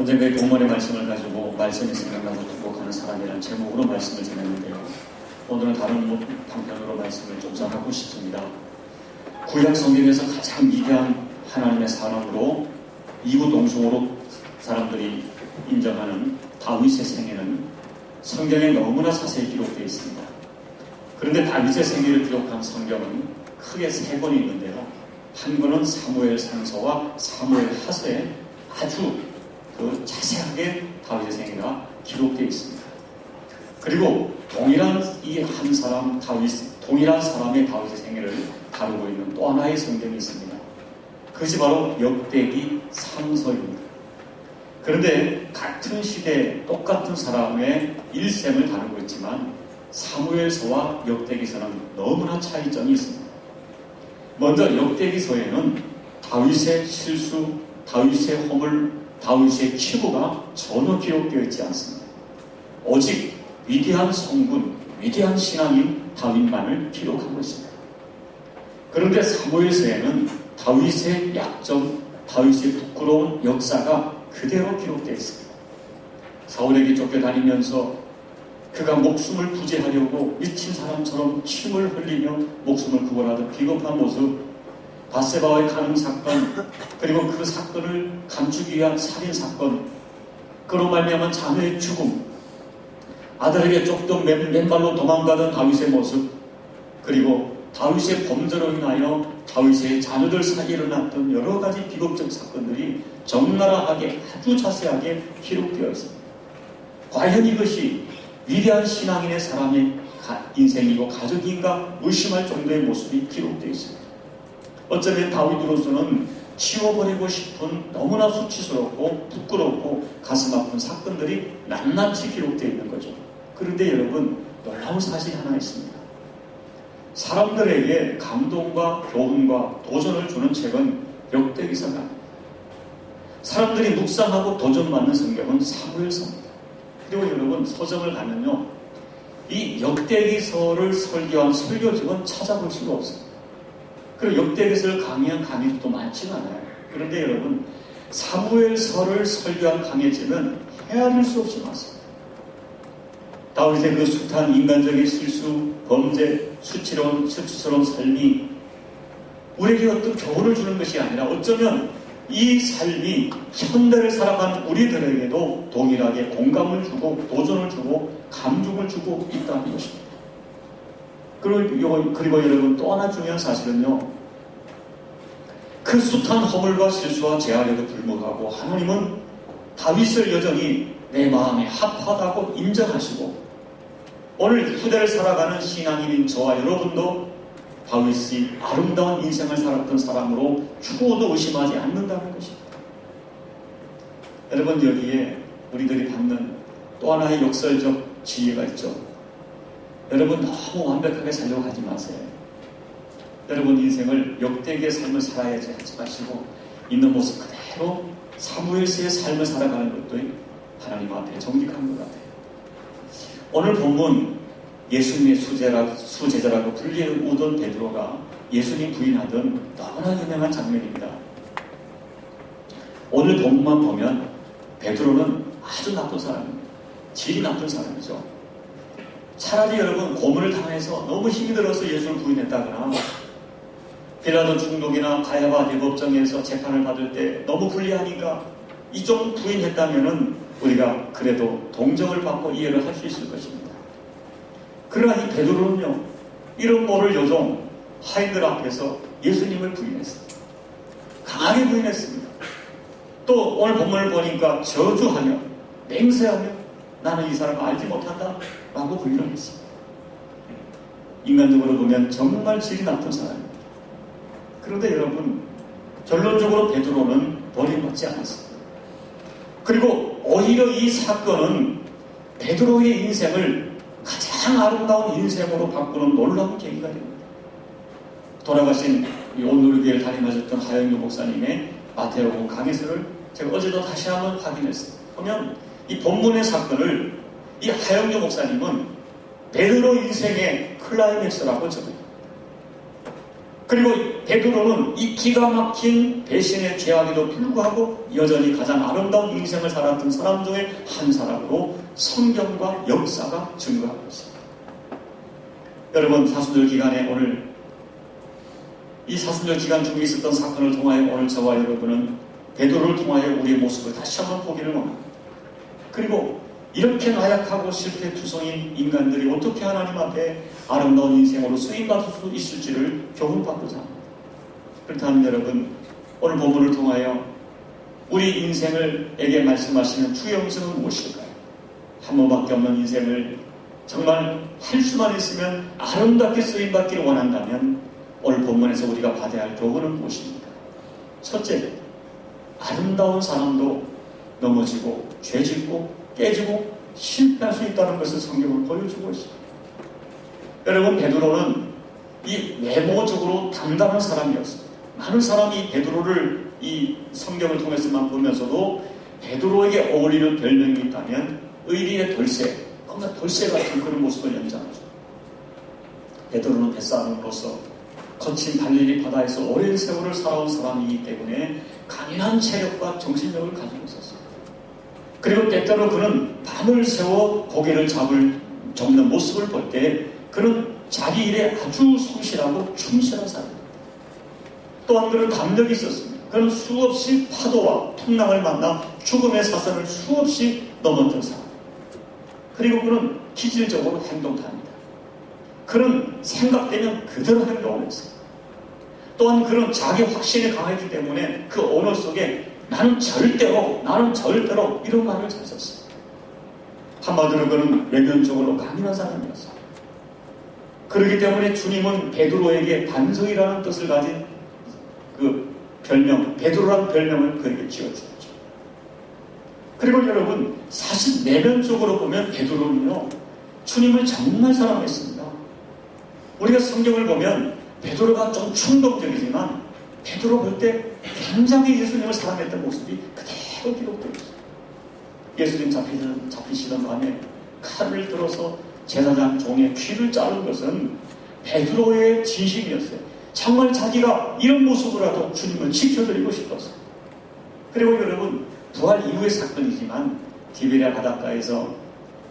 언젠가 이 동물의 말씀을 가지고 말씀이 생각나서 축복하는 사람이라는 제목으로 말씀을 전했는데요. 오늘은 다른 방편으로 말씀을 좀 전하고 싶습니다. 구약 성경에서 가장 위대한 하나님의 사람으로 이구동성으로 사람들이 인정하는 다윗의 생애는 성경에 너무나 자세히 기록되어 있습니다. 그런데 다윗의 생애를 기록한 성경은 크게 세 권이 있는데요. 한 권은 사무엘 상서와 사무엘 하서에 아주 자세하게 다윗의 생애가 기록되어 있습니다. 그리고 동일한 이 한 사람 동일한 사람의 다윗의 생애를 다루고 있는 또 하나의 성경이 있습니다. 그것이 바로 역대기 3서입니다. 그런데 같은 시대에 똑같은 사람의 일생을 다루고 있지만 사무엘서와 역대기서는 너무나 차이점이 있습니다. 먼저 역대기서에는 다윗의 실수, 다윗의 허물, 다윗의 치부가 전혀 기록되어 있지 않습니다. 오직 위대한 성분, 위대한 신앙인 다윗만을 기록하고 있습니다. 그런데 사무엘서에는 다윗의 약점, 다윗의 부끄러운 역사가 그대로 기록되어 있습니다. 사울에게 쫓겨다니면서 그가 목숨을 부지하려고 미친 사람처럼 침을 흘리며 목숨을 구원하던 비겁한 모습, 바세바와의 간음 사건, 그리고 그 사건을 감추기 위한 살인 사건, 그로 말미암은 자녀의 죽음, 아들에게 쫓겨 맨발로 도망가던 다윗의 모습, 그리고 다윗의 범죄로 인하여 다윗의 자녀들 사이에 일어났던 여러 가지 비극적 사건들이 적나라하게 아주 자세하게 기록되어 있습니다. 과연 이것이 위대한 신앙인의 사람의 인생이고 가족인가 의심할 정도의 모습이 기록되어 있습니다. 어쩌면 다윗으로서는 치워버리고 싶은 너무나 수치스럽고 부끄럽고 가슴 아픈 사건들이 낱낱이 기록되어 있는 거죠. 그런데 여러분, 놀라운 사실이 하나 있습니다. 사람들에게 감동과 교훈과 도전을 주는 책은 역대기서가 아닙니다. 사람들이 묵상하고 도전받는 성경은 사무엘서입니다. 그리고 여러분, 서점을 가면요, 이 역대기서를 설교한 설교집은 찾아볼 수가 없습니다. 그리고 역대기서를 강의한 강의도 많지가 않아요. 그런데 여러분, 사무엘서를 설교한 강의집은 헤아릴 수 없이 많습니다. 다윗의 그 숱한 인간적인 실수, 범죄, 수치스러운 삶이 우리에게 어떤 교훈을 주는 것이 아니라 어쩌면 이 삶이 현대를 살아가는 우리들에게도 동일하게 공감을 주고 도전을 주고 감동을 주고 있다는 것입니다. 그리고 여러분, 또 하나 중요한 사실은요, 그 숱한 허물과 실수와 죄악에도 불구하고 하나님은 다윗을 여전히 내 마음에 합하다고 인정하시고 오늘 후대를 살아가는 신앙인인 저와 여러분도 다윗이 아름다운 인생을 살았던 사람으로 추호도 의심하지 않는다는 것입니다. 여러분, 여기에 우리들이 받는 또 하나의 역설적 지혜가 있죠. 여러분, 너무 완벽하게 살려고 하지 마세요. 여러분 인생을 역대기의 삶을 살아야지 하지 마시고 있는 모습 그대로 사무엘서의 삶을 살아가는 것도 하나님 앞에 정직한 것 같아요. 오늘 본문 예수님의 수제자라고 불리우던 베드로가 예수님 부인하던 너무나 유명한 장면입니다. 오늘 본문만 보면 베드로는 아주 나쁜 사람입니다. 질이 나쁜 사람이죠. 차라리 여러분, 고문을 당해서 너무 힘이 들어서 예수를 부인했다거나 빌라도 총독이나 가야바 대법정에서 재판을 받을 때 너무 불리하니까 이쪽 부인했다면은 우리가 그래도 동정을 받고 이해를 할 수 있을 것입니다. 그러나 이 베드로는요, 이런 모를 요종 하인들 앞에서 예수님을 부인했습니다. 강하게 부인했습니다. 또 오늘 본문을 보니까 저주하며 맹세하며 나는 이 사람을 알지 못한다 라고 부인을 했습니다. 인간적으로 보면 정말 질이 나쁜 사람입니다. 그런데 여러분, 결론적으로 베드로는 버림받지 않았습니다. 그리고 오히려 이 사건은 베드로의 인생을 가장 아름다운 인생으로 바꾸는 놀라운 계기가 됩니다. 돌아가신 이 온누리교회를 담임하셨던 하영규 목사님의 마태복음 강해서를 제가 어제도 다시 한번 확인했습니다. 보면 이 본문의 사건을 이 하영규 목사님은 베드로 인생의 클라이맥스라고 적어요. 그리고 베드로는 이 기가 막힌 배신의 죄악에도 불구하고 여전히 가장 아름다운 인생을 살았던 사람 중에 한 사람으로 성경과 역사가 증거하고 있습니다. 여러분, 사순절 기간에 오늘 이 사순절 기간 중에 있었던 사건을 통하여 오늘 저와 여러분은 베드로를 통하여 우리의 모습을 다시 한번 보기를 원합니다. 그리고 이렇게 나약하고 실패투성인 인간들이 어떻게 하나님 앞에 아름다운 인생으로 쓰임받을 수 있을지를 교훈받고자 합니다. 그렇다면 여러분, 오늘 본문을 통하여 우리 인생을에게 말씀하시는 주의 음성은 무엇일까요? 한 번밖에 없는 인생을 정말 할 수만 있으면 아름답게 쓰임받기를 원한다면 오늘 본문에서 우리가 받아야 할 교훈은 무엇입니까? 첫째, 아름다운 사람도 넘어지고 죄짓고 깨지고 실패할 수 있다는 것을 성경을 보여주고 있습니다. 여러분, 베드로는 이 외모적으로 담담한 사람이었습니다. 많은 사람이 베드로를 이 성경을 통해서만 보면서도 베드로에게 어울리는 별명이 있다면 의리의 돌쇠, 뭔가 돌쇠 같은 그런 모습을 연장하죠. 베드로는 뱃사람으로서 거친 갈릴리 바다에서 오랜 세월을 살아온 사람이기 때문에 강인한 체력과 정신력을 가지고 있었습니다. 그리고 때때로 그는 밤을 새워 고개를 접는 모습을 볼 때 그는 자기 일에 아주 성실하고 충실한 사람입니다. 또한 그는 담력이 있었습니다. 그는 수없이 파도와 풍랑을 만나 죽음의 사선을 수없이 넘었던 사람. 그리고 그는 기질적으로 행동도 합니다. 그는 생각되면 그대로 행동을 했어요. 또한 그는 자기 확신이 강했기 때문에 그 언어 속에 나는 절대로 이런 말을 잘 썼어요. 한마디로 그는 외면적으로 강인한 사람이었어요. 그렇기 때문에 주님은 베드로에게 반석이라는 뜻을 가진 그 별명, 베드로라는 별명을 그에게 지어주었죠. 그리고 여러분, 사실 내면적으로 보면 베드로는요, 주님을 정말 사랑했습니다. 우리가 성경을 보면 베드로가 좀 충동적이지만 베드로 볼 때 굉장히 예수님을 사랑했던 모습이 그대로 기록되어 있어요. 예수님 잡히시던 밤에 칼을 들어서 제사장 종의 귀를 자른 것은 베드로의 진심이었어요. 정말 자기가 이런 모습으로라도 주님을 지켜드리고 싶었어요. 그리고 여러분, 부활 이후의 사건이지만 디베랴 바닷가에서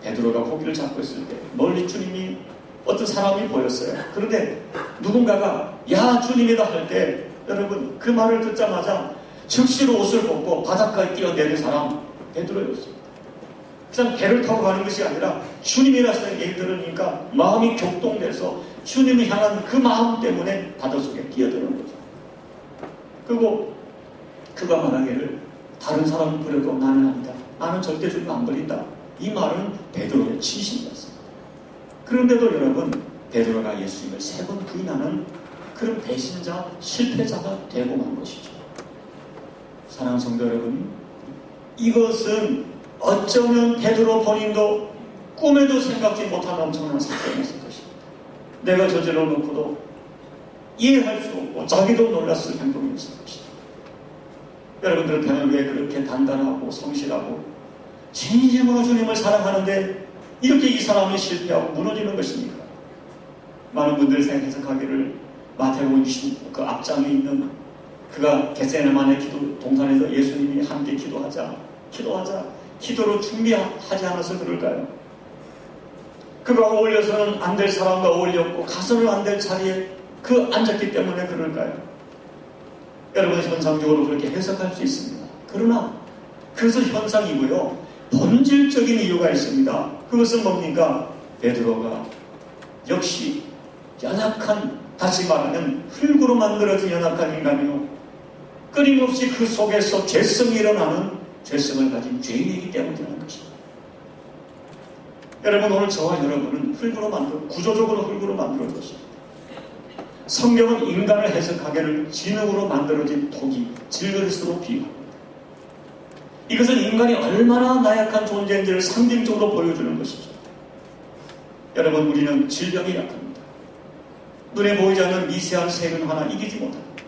베드로가 고기를 잡고 있을 때 멀리 주님이 어떤 사람이 보였어요. 그런데 누군가가 야 주님이다 할 때 여러분 그 말을 듣자마자 즉시로 옷을 벗고 바닷가에 뛰어내린 사람 베드로였습니다. 그냥 배를 타고 가는 것이 아니라 주님이라서 얘기 들으니까 마음이 격동돼서 주님을 향한 그 마음 때문에 바닷속에 뛰어드는 거죠. 그리고 그가 말하기를 다른 사람은 버려도 나는 아니다. 나는 절대 주님 안 버린다. 이 말은 베드로의 진심이었습니다. 그런데도 여러분, 베드로가 예수님을 3번 부인하는 그런 배신자, 실패자가 되고 만 것이죠. 사랑하는 성도 여러분, 이것은 어쩌면 베드로 본인도 꿈에도 생각지 못한 엄청난 사건이었을 것입니다. 내가 저질러 놓고도 이해할 수 없고 자기도 놀랐을 행동이었을 것입니다. 여러분들은 왜 그렇게 단단하고 성실하고 진심으로 주님을 사랑하는데 이렇게 이 사람이 실패하고 무너지는 것입니까? 많은 분들이 해석하기를 마태복음 20 그 앞장에 있는 그가 겟세마네 기도 동산에서 예수님이 함께 기도하자 기도로 준비하지 않아서 그럴까요? 그가 어울려서는 안 될 사람과 어울렸고 가서는 안 될 자리에 그 앉았기 때문에 그럴까요? 여러분, 현상적으로 그렇게 해석할 수 있습니다. 그러나 그것은 현상이고요, 본질적인 이유가 있습니다. 그것은 뭡니까? 베드로가 역시 연약한, 다시 말하면 흙으로 만들어진 연약한 인간이요, 끊임없이 그 속에서 죄성이 일어나는 죄성을 가진 죄인이기 때문이라는 것입니다. 여러분, 오늘 저와 여러분은 구조적으로 흙으로 만들어졌습니다. 성경은 인간을 해석하기를 진흙으로 만들어진 독이 질그릇으로 비유합니다. 이것은 인간이 얼마나 나약한 존재인지를 상징적으로 보여주는 것이죠. 여러분, 우리는 질병이 약합니다. 눈에 보이지 않는 미세한 세균 하나 이기지 못합니다.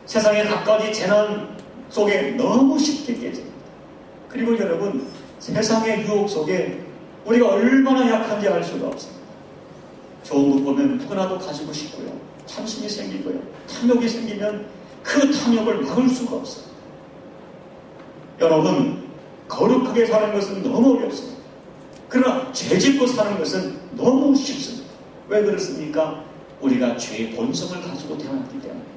세상의 갖가지 재난 속에 너무 쉽게 깨집니다. 그리고 여러분, 세상의 유혹 속에 우리가 얼마나 약한지 알 수가 없습니다. 좋은 것 보면 누구나도 가지고 싶고요. 탐심이 생기고요. 탐욕이 생기면 그 탐욕을 막을 수가 없어요. 여러분, 거룩하게 사는 것은 너무 어렵습니다. 그러나 죄짓고 사는 것은 너무 쉽습니다. 왜 그렇습니까? 우리가 죄의 본성을 가지고 태어났기 때문입니다.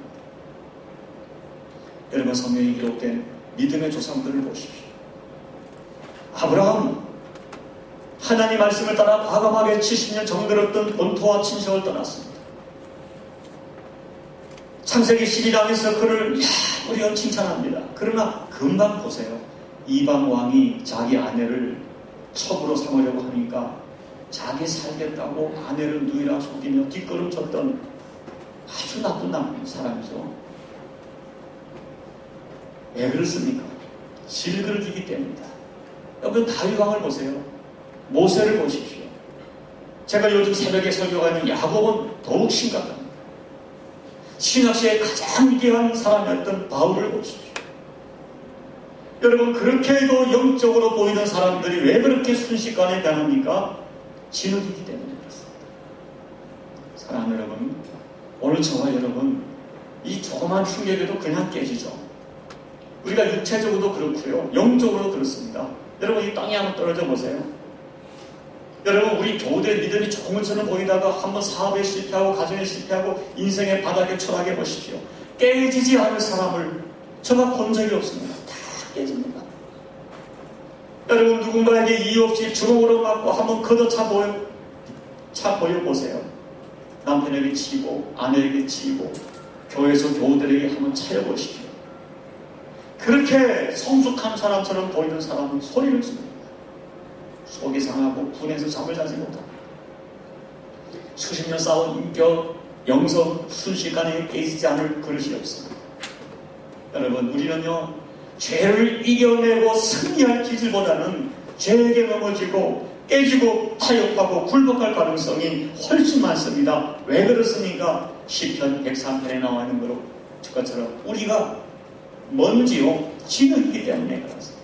여러분, 성경에 기록된 믿음의 조상들을 보십시오. 아브라함, 하나님 말씀을 따라 과감하게 70년 정들었던 본토와 친척을 떠났습니다. 창세기 12장에서 그를 우리가 칭찬합니다. 그러나 금방 보세요. 이방 왕이 자기 아내를 첩으로 삼으려고 하니까 자기 살겠다고 아내를 누이라 속이며 뒷걸음 쳤던 아주 나쁜 사람이죠. 왜 그렇습니까? 질그릇이기 때문이다. 여러분, 다윗 왕을 보세요. 모세를 보십시오. 제가 요즘 새벽에 설교하는 야곱은 더욱 심각합니다. 신학시의 가장 위대한 사람이었던 바울을 보십시오. 여러분, 그렇게도 영적으로 보이는 사람들이 왜 그렇게 순식간에 변합니까? 진흙이기 때문에 그렇습니다. 사랑하는 여러분, 오늘 저와 여러분, 이 조그만 충격에도 그냥 깨지죠. 우리가 육체적으로도 그렇고요, 영적으로도 그렇습니다. 여러분, 이 땅에 한번 떨어져 보세요. 여러분, 우리 교우들의 믿음이 좋은 것처럼 보이다가 한번 사업에 실패하고 가정에 실패하고 인생의 바닥에 추락해 보십시오. 깨지지 않을 사람을 제가 본 적이 없습니다. 다 깨집니다. 여러분, 누군가에게 이유 없이 주먹으로 맞고 한번 걷어차 보여보세요. 남편에게 치고 아내에게 치고 교회에서 교우들에게 한번 차려보십시오. 그렇게 성숙한 사람처럼 보이는 사람은 소리를 칩니다. 속이 상하고 분해서 잠을 자지 못합니다. 수십 년 쌓은 인격, 영성, 순식간에 깨지지 않을 그릇이 없습니다. 여러분, 우리는요, 죄를 이겨내고 승리할 기질보다는 죄에게 넘어지고 깨지고 타협하고 굴복할 가능성이 훨씬 많습니다. 왜 그렇습니까? 시편 103편에 나와 있는 것처럼 우리가 먼지요, 진흙이기 때문에 그렇습니다.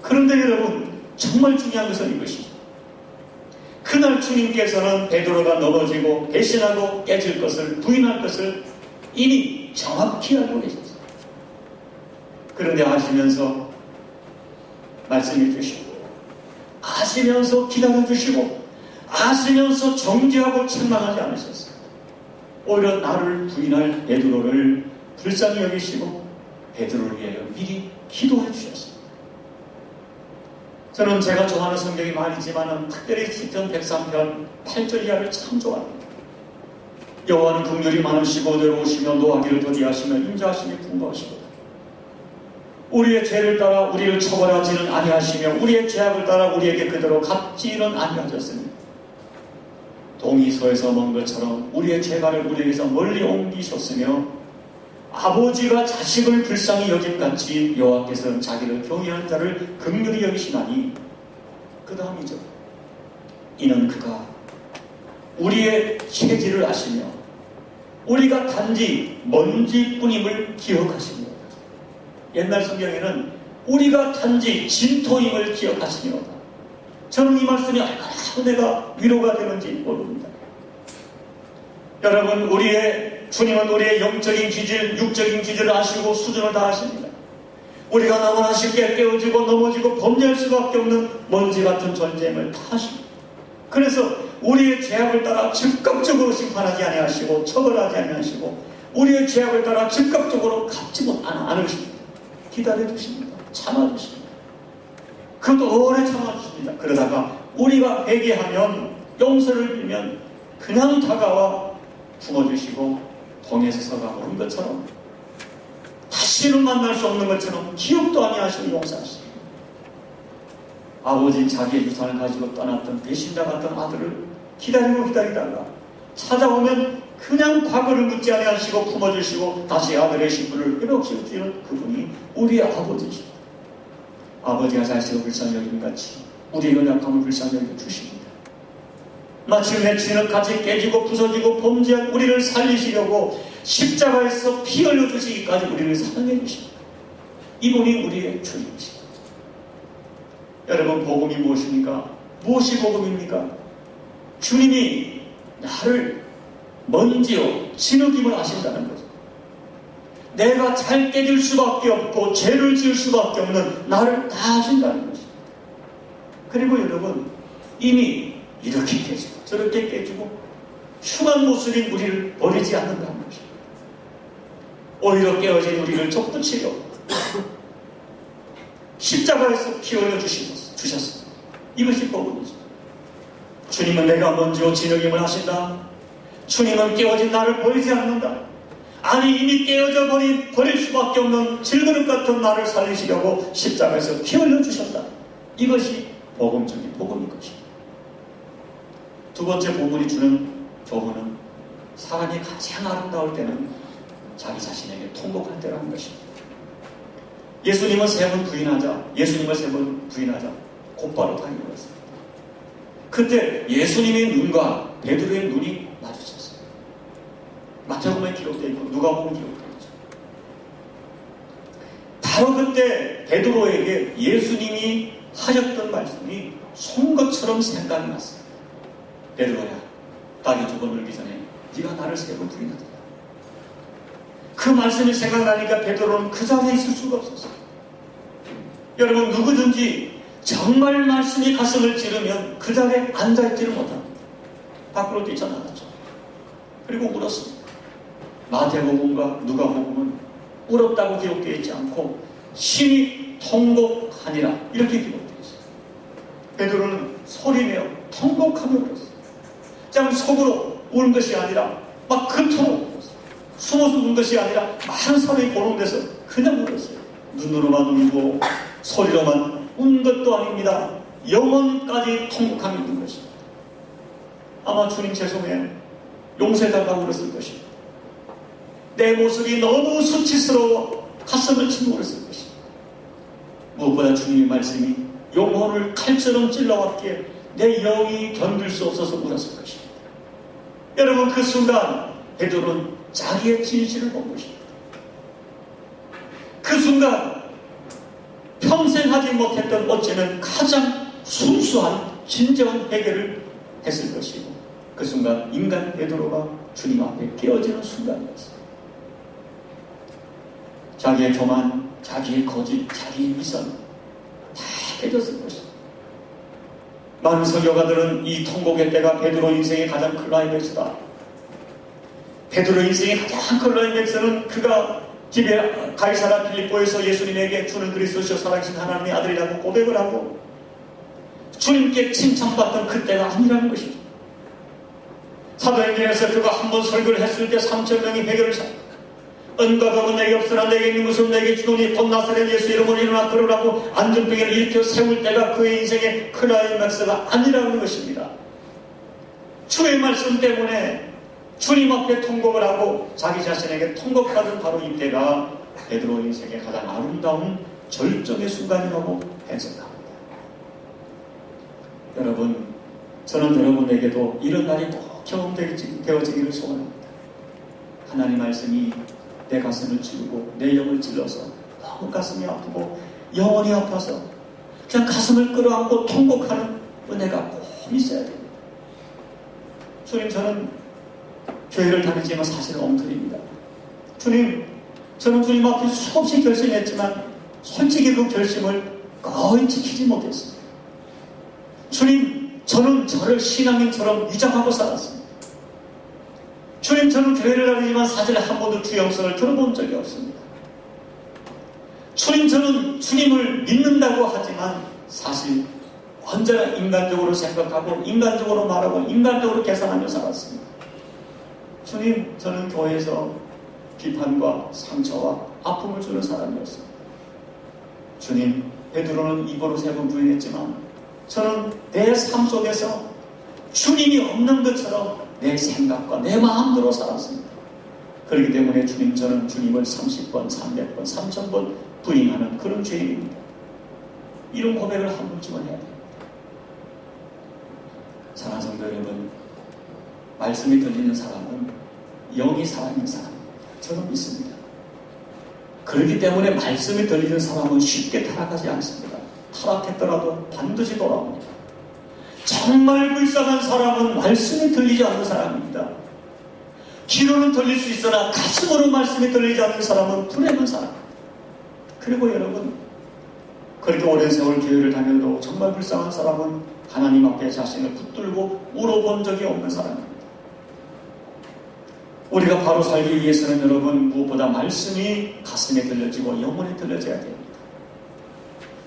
그런데 여러분, 정말 중요한 것은 이것이죠. 그날 주님께서는 베드로가 넘어지고 배신하고 깨질 것을, 부인할 것을 이미 정확히 알고 계셨어요. 그런데 아시면서 말씀해 주시고, 아시면서 기다려 주시고, 아시면서 정죄하고 책망하지 않으셨어요. 오히려 나를 부인할 베드로를 불쌍히 여기시고 베드로를 위하여 미리 기도해 주셨습니다. 저는 제가 좋아하는 성경이 많이지만 특별히 시편 103편 8절 이하를 참 좋아합니다. 여호와는 긍휼이 많으시고 내려오시며 노하기를 더디하시며 인자하심이 풍부하시고 우리의 죄를 따라 우리를 처벌하지는 아니하시며 우리의 죄악을 따라 우리에게 그대로 갚지는 아니하셨으니 동이서에서 먼 것처럼 우리의 죄가를 우리에게서 멀리 옮기셨으며 아버지가 자식을 불쌍히 여김같이 여호와께서는 자기를 경외하는 자를 긍휼히 여기시나니, 그 다음이죠. 이는 그가 우리의 체질을 아시며 우리가 단지 먼지뿐임을 기억하시니로다. 옛날 성경에는 우리가 단지 진토임을 기억하시니로다. 저는 이 말씀이 얼마나 내가 위로가 되는지 모릅니다. 여러분, 주님은 우리의 영적인 기질, 육적인 기질을 아시고 수준을 다 아십니다. 우리가 너무나 쉽게 깨어지고 넘어지고 범죄할 수밖에 없는 먼지 같은 존재임을 다 아십니다. 그래서 우리의 죄악을 따라 즉각적으로 심판하지 아니하시고 처벌하지 아니하시고 우리의 죄악을 따라 즉각적으로 갚지 않으십니다. 기다려주십니다. 참아주십니다. 그것도 오래 참아주십니다. 그러다가 우리가 회개하면, 용서를 빌면 그냥 다가와 품어주시고 동에서 서가 모른 것처럼, 다시는 만날 수 없는 것처럼 기억도 아니하시고 용서하십니다. 아버지 자기의 유산을 가지고 떠났던 배신자 같은 아들을 기다리다가 찾아오면 그냥 과거를 묻지 아니하시고 품어주시고 다시 아들의 신분을 회복시켜 주시는 그분이 우리의 아버지십니다. 아버지가 자식을 불쌍히 여기는 같이 우리의 연약함을 불쌍히 여겨 주십니다. 마침내 진흙같이 깨지고 부서지고 범죄한 우리를 살리시려고 십자가에서 피 흘려주시기까지 우리를 사랑해 주십니다. 이분이 우리의 주님이십니다. 여러분, 복음이 무엇입니까? 무엇이 복음입니까? 주님이 나를 먼지요 진흙임을 아신다는 거죠. 내가 잘 깨질 수밖에 없고 죄를 지을 수밖에 없는 나를 다 아신다는 것입니다. 그리고 여러분, 이미 이렇게 깨지고 저렇게 깨지고 흉한 모습인 우리를 버리지 않는다는 것입니다. 오히려 깨어진 우리를 접붙이려 십자가에서 피 흘려 주셨습니다. 이것이 복음이죠. 주님은 내가 먼저 진흙임을 하신다. 주님은 깨어진 나를 버리지 않는다. 아니, 이미 깨어져 버릴 수밖에 없는 질그릇 같은 나를 살리시려고 십자가에서 피 흘려 주셨다. 이것이 복음적인 복음인 것입니다. 두 번째 복음이 주는 교훈은 사람이 가장 아름다울 때는 자기 자신에게 통곡할 때라는 것입니다. 예수님을 세 번 부인하자 곧바로 다니었습니다. 그때 예수님의 눈과 베드로의 눈이 마주쳤어요. 마태복음에 기록되어 있고 누가복음에 기록되어 있죠. 바로 그때 베드로에게 예수님이 하셨던 말씀이 송것처럼 생각이 났어요. 베드로야, 딸이 죽어 놀기 전에 네가 나를 세 번 부인하더라. 그 말씀이 생각나니까 베드로는 그 자리에 있을 수가 없었어요. 여러분, 누구든지 정말 말씀이 가슴을 찌르면 그 자리에 앉아있지를 못합니다. 밖으로 뛰쳐나갔죠. 그리고 울었습니다. 마태복음과 누가복음은 울었다고 기록되어 있지 않고 심히 통곡하니라 이렇게 기록되어 있어요. 베드로는 소리내어 통곡하며 울었어요. 그냥 속으로 우는 것이 아니라 막 그토록 울었어요. 숨어서 우는 것이 아니라 많은 사람이 보는 데서 그냥 울었어요. 눈으로만 울고 소리로만 운 것도 아닙니다. 영혼까지 통곡하며 우는 것입니다. 아마 주님 죄송해요. 용서해달라고 울었을 것입니다. 내 모습이 너무 수치스러워 가슴을 치며 울었을 것입니다. 무엇보다 주님의 말씀이 영혼을 칼처럼 찔러왔기에 내 영이 견딜 수 없어서 울었을 것입니다. 여러분, 그 순간 베드로는 자기의 진실을 본 것입니다. 그 순간 평생 하지 못했던 어쩌면 가장 순수한 진정한 회개를 했을 것이고, 그 순간 인간 베드로가 주님 앞에 깨어지는 순간이었어요. 자기의 교만, 자기의 거짓, 자기의 위선 다 깨졌을 것입니다. 많은 설교가들은 이 통곡의 때가 베드로 인생의 가장 클라이맥스다. 베드로 인생의 가장 클라이맥스는 그가 집에 가이사라 빌립보에서 예수님에게 주는 그리스도시요 살아계신 하나님의 아들이라고 고백을 하고 주님께 칭찬받던 그때가 아니라는 것이죠. 사도행전에서 그가 한번 설교를 했을 때 3,000명이 회개를 샀다. 은과 금은 내게 없으나 내게 있는 것은 내게 주노니 곧 나사렛 예수 이름으로 일어나 걸으라고 안전병을 일으켜 세울 때가 그의 인생의 클라이맥스가 아니라는 것입니다. 주의 말씀 때문에 주님 앞에 통곡을 하고 자기 자신에게 통곡하던 바로 이때가 베드로 인생의 가장 아름다운 절정의 순간이라고 해석합니다. 여러분, 저는 여러분에게도 이런 날이 꼭 경험되어지기를 소원합니다. 하나님 말씀이 내 가슴을 찌르고 내 영을 찔러서 너무 가슴이 아프고 영혼이 아파서 그냥 가슴을 끌어안고 통곡하는 은혜가 꼭 있어야 됩니다. 주님, 저는 교회를 다니지만 사실은 엉터리입니다. 주님, 저는 주님 앞에 수없이 결심했지만 솔직히 그 결심을 거의 지키지 못했습니다. 주님, 저는 저를 신앙인처럼 위장하고 살았습니다. 주님, 저는 교회를 다니지만 사실 한 번도 주 영성을 들어본 적이 없습니다. 주님, 저는 주님을 믿는다고 하지만 사실 언제나 인간적으로 생각하고 인간적으로 말하고 인간적으로 계산하며 살았습니다. 주님, 저는 교회에서 비판과 상처와 아픔을 주는 사람이었습니다. 주님, 베드로는 입으로 3번 부인했지만 저는 내 삶 속에서 주님이 없는 것처럼 내 생각과 내 마음대로 살았습니다. 그렇기 때문에 주님, 저는 주님을 30번, 300번, 3000번 부인하는 그런 죄인입니다. 이런 고백을 한 번쯤은 해야 됩니다. 사랑하는 성도 여러분, 말씀이 들리는 사람은 영이 살아있는 사람입니다. 저는 믿습니다. 그렇기 때문에 말씀이 들리는 사람은 쉽게 타락하지 않습니다. 타락했더라도 반드시 돌아옵니다. 정말 불쌍한 사람은 말씀이 들리지 않는 사람입니다. 귀로는 들릴 수 있으나 가슴으로 말씀이 들리지 않는 사람은 불행한 사람. 그리고 여러분, 그렇게 오랜 세월 교회를 다녀도 정말 불쌍한 사람은 하나님 앞에 자신을 붙들고 울어본 적이 없는 사람입니다. 우리가 바로 살기 위해서는 여러분 무엇보다 말씀이 가슴에 들려지고 영혼에 들려져야 됩니다.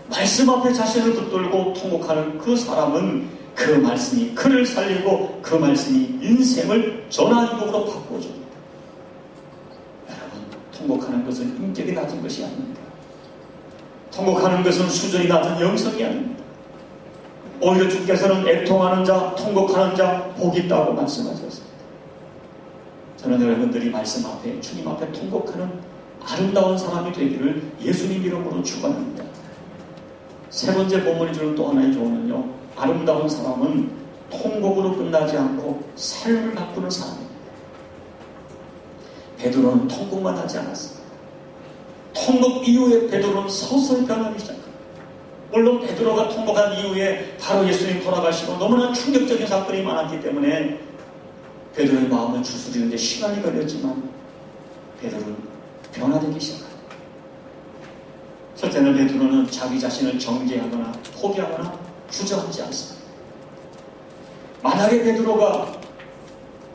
말씀 앞에 자신을 붙들고 통곡하는 그 사람은 그 말씀이 그를 살리고 그 말씀이 인생을 전화위복으로 바꿔줍니다. 여러분, 통곡하는 것은 인격이 낮은 것이 아닙니다. 통곡하는 것은 수준이 낮은 영성이 아닙니다. 오히려 주께서는 애통하는 자, 통곡하는 자 복이 있다고 말씀하셨습니다. 저는 여러분들이 말씀 앞에, 주님 앞에 통곡하는 아름다운 사람이 되기를 예수님 이름으로 축원합니다. 세 번째 본문이 주는 또 하나의 조언은요, 아름다운 사람은 통곡으로 끝나지 않고 삶을 바꾸는 사람입니다. 베드로는 통곡만 하지 않았습니다. 통곡 이후에 베드로는 서서히 변하기 시작합니다. 물론 베드로가 통곡한 이후에 바로 예수님 돌아가시고 너무나 충격적인 사건이 많았기 때문에 베드로의 마음은 추스리는데 시간이 걸렸지만 베드로는 변화되기 시작합니다. 첫째는 베드로는 자기 자신을 정죄하거나 포기하거나 주저하지 않습니다. 만약에 베드로가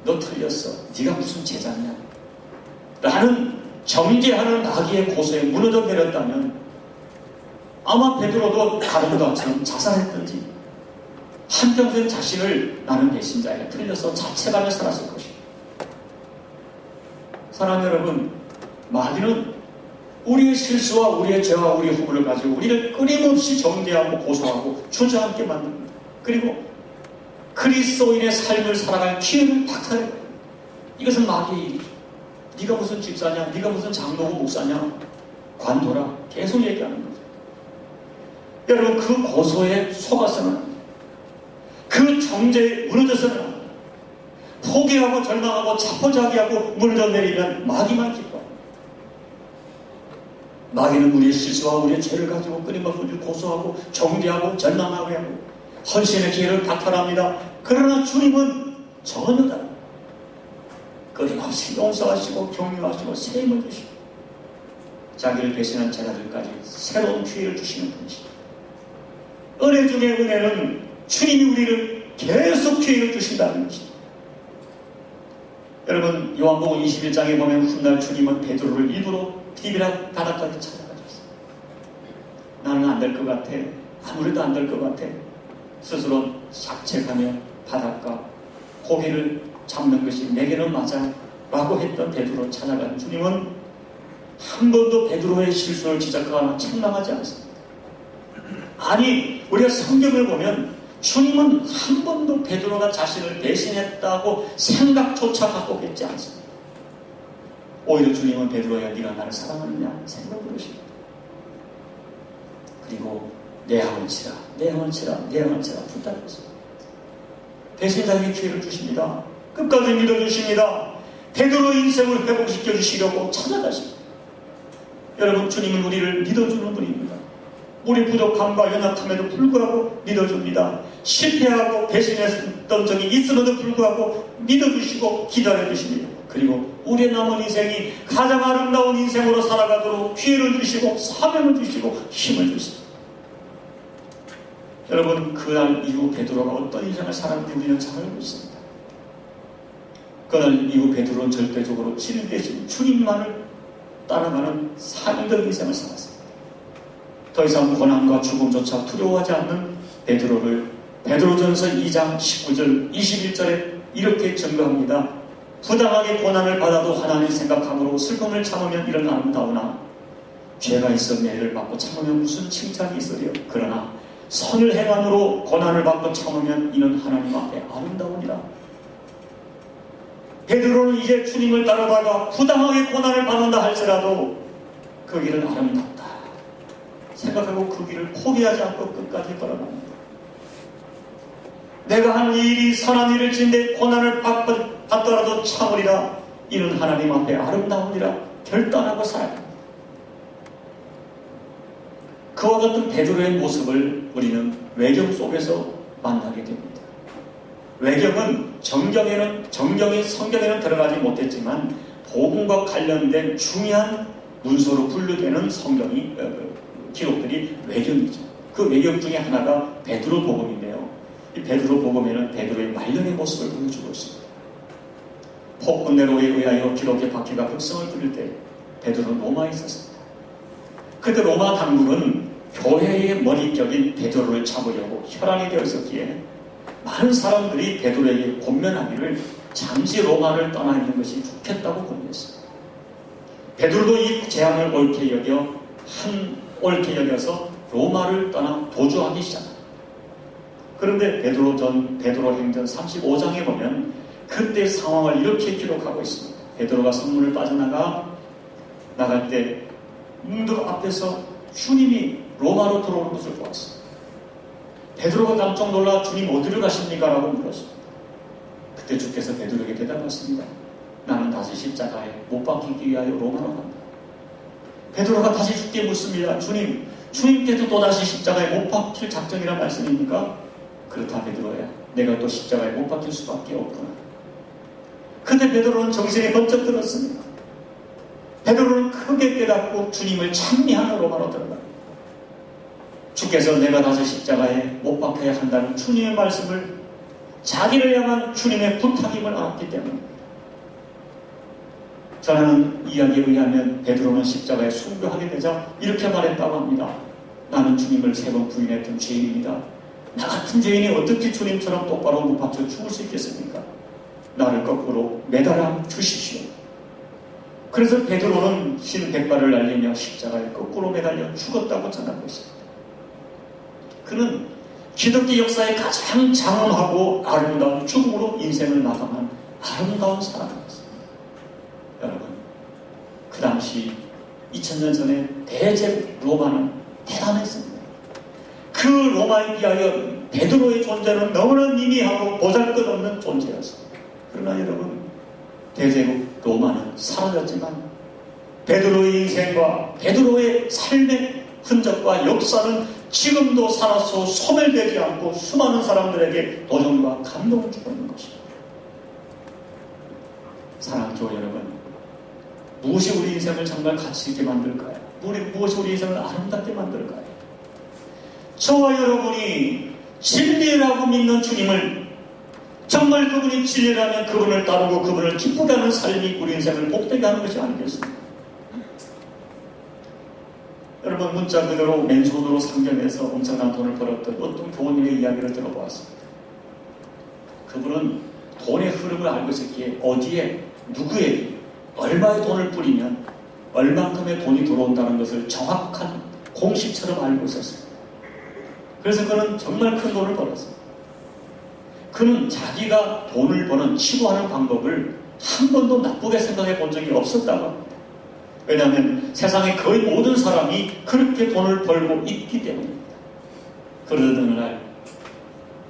너 틀렸어, 네가 무슨 제자냐 라는 정죄하는 나귀의 고소에 무너져 내렸다면 아마 베드로도 다른 것처럼 자살했든지 한평생 자신을 나는 배신자야, 틀려서 자책하며 살았을 것입니다. 사랑하는 여러분, 마귀는 우리의 실수와 우리의 죄와 우리의 허물을 가지고 우리를 끊임없이 정죄하고 고소하고 주저앉게 만듭니다. 그리고 그리스도인의 삶을 살아갈 기회를 박탈해요. 이것은 마귀의 일이죠. 네가 무슨 집사냐, 네가 무슨 장로고 목사냐, 관둬라, 계속 얘기하는 거죠. 여러분, 그 고소에 속아서는 안 돼요. 그 정죄에 무너져서는 안 돼요. 포기하고 절망하고 자포자기하고 무너져 내리면 마귀만 기뻐. 마귀는 우리의 실수와 우리의 죄를 가지고 끊임없이 우리를 고소하고 정죄하고 절망하게 하고 헌신의 기회를 박탈합니다. 그러나 주님은 전혀 다릅니다. 끊임없이 용서하시고 격려하시고 세임을 주시고 자기를 배신한 제자들까지 새로운 기회를 주시는 분이십니다. 은혜 중에 은혜는 주님이 우리를 계속 기회를 주신다는 것입니다. 여러분, 요한복음 21장에 보면 훗날 주님은 베드로를 일부러 디비라 바다까지 찾아가셨어요. 나는 안 될 것 같아. 아무래도 안 될 것 같아. 스스로 자책하며 바닷가 고기를 잡는 것이 내게는 맞아 라고 했던 베드로를 찾아간 주님은 한 번도 베드로의 실수를 지적하거나 책망하지 않습니다. 아니, 우리가 성경을 보면 주님은 한 번도 베드로가 자신을 배신했다고 생각조차 갖고 있지 않습니다. 오히려 주님은 베드로야, 네가 나를 사랑하느냐 생각을 하십니다. 그리고 내 양을 치라, 내 양을 치라, 내 양을 치라 붙잡았습니다. 배신자에게 기회를 주십니다. 끝까지 믿어주십니다. 베드로의 인생을 회복시켜 주시려고 찾아가십니다. 여러분, 주님은 우리를 믿어주는 분입니다. 우리 부족함과 연약함에도 불구하고 믿어줍니다. 실패하고 배신했던 적이 있음에도 불구하고 믿어주시고 기다려주십니다. 그리고 우리의 남은 인생이 가장 아름다운 인생으로 살아가도록 기회를 주시고 사명을 주시고 힘을 주십니다. 여러분, 그날 이후 베드로가 어떤 인생을 살았는지 우리는 잘 알고 있습니다. 그날 이후 베드로는 절대적으로 진리되신 주님만을 따라가는 사명적 인생을 살았습니다. 더 이상 고난과 죽음조차 두려워하지 않는 베드로를 베드로전서 2장 19절 21절에 이렇게 증거합니다. 부당하게 고난을 받아도 하나님 생각함으로 슬픔을 참으면 이런 아름다우나 죄가 있어 매를 받고 참으면 무슨 칭찬이 있으려. 그러나 선을 행함으로 고난을 받고 참으면 이는 하나님 앞에 아름다우니라. 베드로는 이제 주님을 따르다가 부당하게 고난을 받는다 할지라도 그 길은 아름답다 생각하고 그 길을 포기하지 않고 끝까지 걸어갑니다. 내가 한 일이 선한 일일진데 고난을 받더라도 참으리라. 이는 하나님 앞에 아름다우니라 결단하고 살아갑니다. 그와 같은 베드로의 모습을 우리는 외경 속에서 만나게 됩니다. 외경은 성경에는 들어가지 못했지만 복음과 관련된 중요한 문서로 분류되는 기록들이 외경이죠. 그 외경 중에 하나가 베드로 복음인데요. 이 베드로 복음에는 베드로의 말년의 모습을 보여주고 있습니다. 포크 네로에 의하여 기록의 바퀴가 흑성을 부릴 때 베드로는 로마에 있었습니다. 그때 로마 당국은 교회의 머리격인 베드로를 잡으려고 혈안이 되어 있었기에 많은 사람들이 베드로에게 권면하기를 잠시 로마를 떠나 있는 것이 좋겠다고 권유했습니다. 베드로도 이 제안을 옳게 여겨서 로마를 떠나 도주하기 시작합니다. 그런데 베드로 행전 35장에 보면 그때 상황을 이렇게 기록하고 있습니다. 베드로가 성문을 나갈 때 문들 앞에서 주님이 로마로 들어오는 것을 보았습니다. 베드로가 깜짝 놀라 주님 어디로 가십니까? 라고 물었습니다. 그때 주께서 베드로에게 대답하십니다. 나는 다시 십자가에 못 박히기 위하여 로마로 간다. 베드로가 다시 주께 묻습니다. 주님께서 또다시 십자가에 못 박힐 작정이란 말씀입니까? 그렇다 베드로야. 내가 또 십자가에 못 박힐 수밖에 없구나. 그때 베드로는 정신이 번쩍 들었습니다. 베드로는 크게 깨닫고 주님을 찬미하는 로마로 들어갑니다. 주께서 내가 다시 십자가에 못 박혀야 한다는 주님의 말씀을 자기를 향한 주님의 부탁임을 알았기 때문입니다. 전하는 이야기에 의하면 베드로는 십자가에 순교하게 되자 이렇게 말했다고 합니다. 나는 주님을 3번 부인했던 죄인입니다. 나 같은 죄인이 어떻게 주님처럼 똑바로 못 박혀 죽을 수 있겠습니까? 나를 거꾸로 매달아 주십시오. 그래서 베드로는 흰 백발을 날리며 십자가에 거꾸로 매달려 죽었다고 전하고 있습니다. 그는 기독교 역사의 가장 장엄하고 아름다운 죽음으로 인생을 마감한 아름다운 사람이었습니다. 여러분, 그 당시 2000년 전에 대제국 로마는 대단했습니다. 그 로마에 비하여 베드로의 존재는 너무나 미미하고 보잘것없는 존재였습니다. 그러나 여러분, 대제국 로마는 사라졌지만 베드로의 인생과 베드로의 삶의 흔적과 역사는 지금도 살아서 소멸되지 않고 수많은 사람들에게 도전과 감동을 주고 있는 것입니다. 사랑하는 교회 여러분, 무엇이 우리 인생을 정말 가치 있게 만들까요? 무엇이 우리 인생을 아름답게 만들까요? 저와 여러분이 진리라고 믿는 주님을, 정말 그분이 진리라면 그분을 따르고 그분을 기쁘게 하는 삶이 우리 인생을 복되게 하는 것이 아니겠습니까? 여러분, 문자 그대로 맨손으로 상경해서 엄청난 돈을 벌었던 어떤 교우님의 이야기를 들어보았습니다. 그분은 돈의 흐름을 알고 있었기에 어디에 누구에게 얼마의 돈을 뿌리면 얼만큼의 돈이 들어온다는 것을 정확한 공식처럼 알고 있었습니다. 그래서 그는 정말 큰 돈을 벌었습니다. 그는 자기가 돈을 버는 치고하는 방법을 한 번도 나쁘게 생각해 본 적이 없었다고 합니다. 왜냐하면 세상의 거의 모든 사람이 그렇게 돈을 벌고 있기 때문입니다. 그러던 어느 날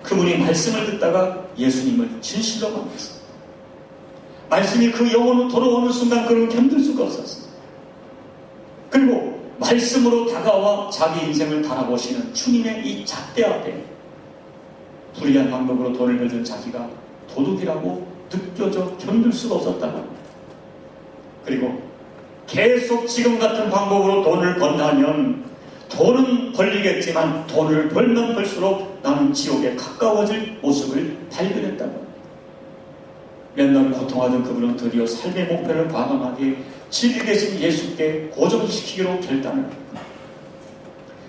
그분이 말씀을 듣다가 예수님을 진실로 만났습니다. 말씀이 그 영혼으로 돌아오는 순간 그는 견딜 수가 없었습니다. 그리고 말씀으로 다가와 자기 인생을 달아보시는 주님의 이 잣대 앞에 불리한 방법으로 돈을 벌던 자기가 도둑이라고 느껴져 견딜 수가 없었다고 합니다. 그리고 계속 지금 같은 방법으로 돈을 번다면 돈은 벌리겠지만 돈을 벌면 벌수록 나는 지옥에 가까워질 모습을 발견했다고 합니다. 몇 날 고통하던 그분은 드디어 삶의 목표를 과감하게 진리 대신 예수께 고정시키기로 결단을 합니다.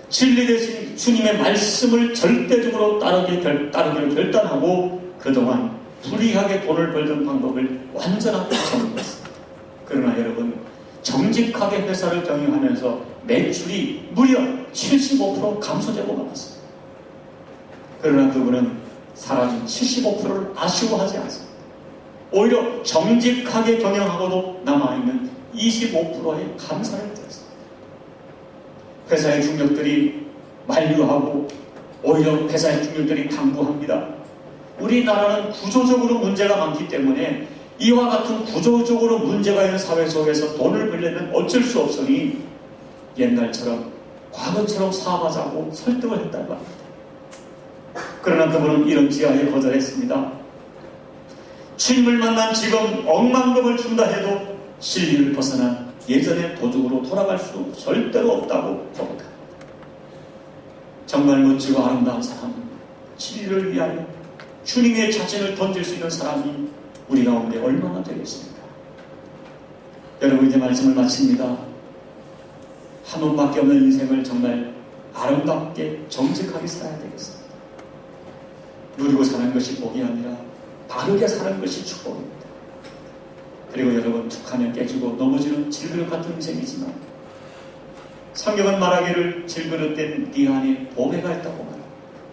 진리 대신 주님의 말씀을 절대적으로 따르기를 결단하고 그동안 불이하게 돈을 벌던 방법을 완전하게 정리했습니다. 그러나 여러분, 정직하게 회사를 경영하면서 매출이 무려 75% 감소되고 말았습니다. 그러나 그분은 사라진 75%를 아쉬워하지 않습니다. 오히려 정직하게 경영하고도 남아있는 25%의 감사를 드렸습니다. 회사의 중력들이 만류하고 오히려 회사의 중력들이 당부합니다. 우리나라는 구조적으로 문제가 많기 때문에 이와 같은 구조적으로 문제가 있는 사회 속에서 돈을 벌려면 어쩔 수 없으니 옛날처럼 과거처럼 사업하자고 설득을 했다고 합니다. 그러나 그분은 이런 지하에 거절했습니다. 주님을 만난 지금 억만금을 준다 해도 진리를 벗어난 예전의 도둑으로 돌아갈 수 절대로 없다고 고백합니다. 정말 멋지고 아름다운 사람, 진리를 위하여 주님의 자신을 던질 수 있는 사람이 우리 가운데 얼마나 되겠습니까? 여러분, 이제 말씀을 마칩니다. 한 번밖에 없는 인생을 정말 아름답게 정직하게 살아야 되겠습니다. 누리고 사는 것이 복이 아니라 바르게 사는 것이 축복입니다. 그리고 여러분, 툭하면 깨지고 넘어지는 질그릇 같은 인생이지만 성경은 말하기를 질그릇된 네 안에 보배가 있다고 말합니다.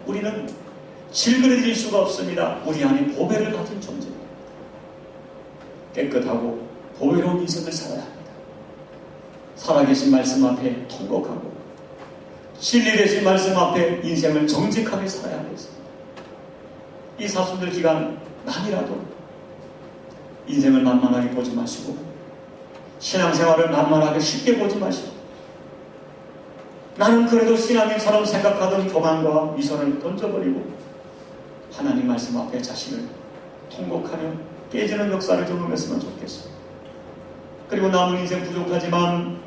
우리는 질그릇일 수가 없습니다. 우리 안에 보배를 가진 존재입니다. 깨끗하고 보배로운 인생을 살아야 합니다. 살아계신 말씀 앞에 통곡하고 진리 되신 말씀 앞에 인생을 정직하게 살아야 하겠습니다. 이 사순절 기간만이라도 인생을 만만하게 보지 마시고 신앙생활을 만만하게 쉽게 보지 마시고 나는 그래도 신앙인처럼 생각하던 교만과 미선을 던져버리고 하나님 말씀 앞에 자신을 통곡하며 깨지는 역사를 경험했으면 좋겠습니다. 그리고 남은 인생 부족하지만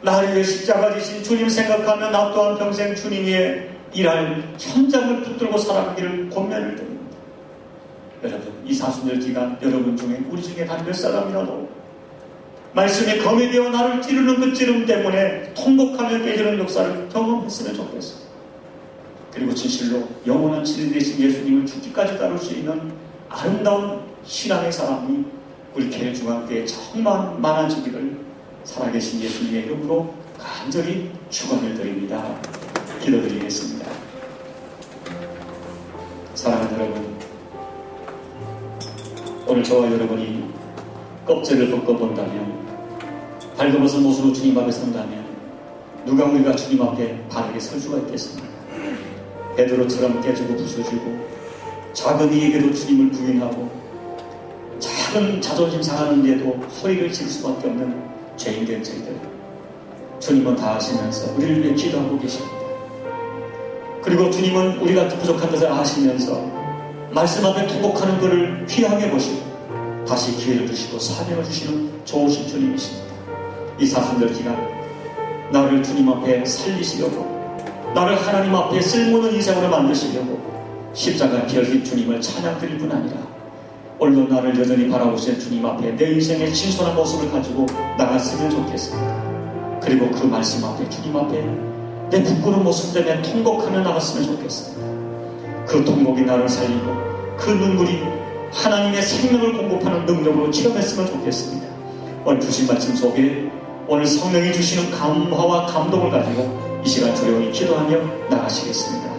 나를 위해 십자가 지신 주님 생각하며 나 또한 평생 주님 위에 일할 현장을 붙들고 살아가기를 권면을 드립니다. 여러분, 이 사순절 기간 여러분 중에 우리 중에 단 몇 사람이라도 말씀에 검이 되어 나를 찌르는 그 찌름 때문에 통곡하며 깨지는 역사를 경험했으면 좋겠습니다. 그리고 진실로 영원한 진리 되신 예수님을 죽기까지 따를 수 있는 아름다운 신앙의 사람이 우리 계례중앙교회 정말 많아지기를 살아계신 예수님의 이름으로 간절히 축원을 드립니다. 기도드리겠습니다. 사랑하는 여러분, 오늘 저와 여러분이 껍질을 벗고 본다면, 발버벗은 모습으로 주님 앞에 선다면 누가 우리가 주님 앞에 바르게 설 수가 있겠습니까? 베드로처럼 깨지고 부서지고 작은 이에게도 주님을 부인하고 작은 자존심 상하는데도 소리를 질 수밖에 없는 죄인된 저희들, 주님은 다 아시면서 우리를 위해 기도하고 계십니다. 그리고 주님은 우리가 부족한 것을 아시면서 말씀 앞에 통곡하는 것을 귀하게 보시고 다시 기회를 주시고 사명을 주시는 좋으신 주님이십니다. 이 사순절 기간 나를 주님 앞에 살리시려고, 나를 하나님 앞에 쓸모있는 인생으로 만드시려고 십자가 피하신 주님을 찬양드릴 뿐 아니라 오늘도 나를 여전히 바라보시는 주님 앞에 내 인생의 신선한 모습을 가지고 나갔으면 좋겠습니다. 그리고 그 말씀 앞에, 주님 앞에 내 부끄러운 모습 때문에 통곡하며 나갔으면 좋겠습니다. 그 통곡이 나를 살리고 그 눈물이 하나님의 생명을 공급하는 능력으로 체험했으면 좋겠습니다. 오늘 주신 말씀 속에 오늘 성령이 주시는 감화와 감동을 가지고 이 시간 조용히 기도하며 나가시겠습니다.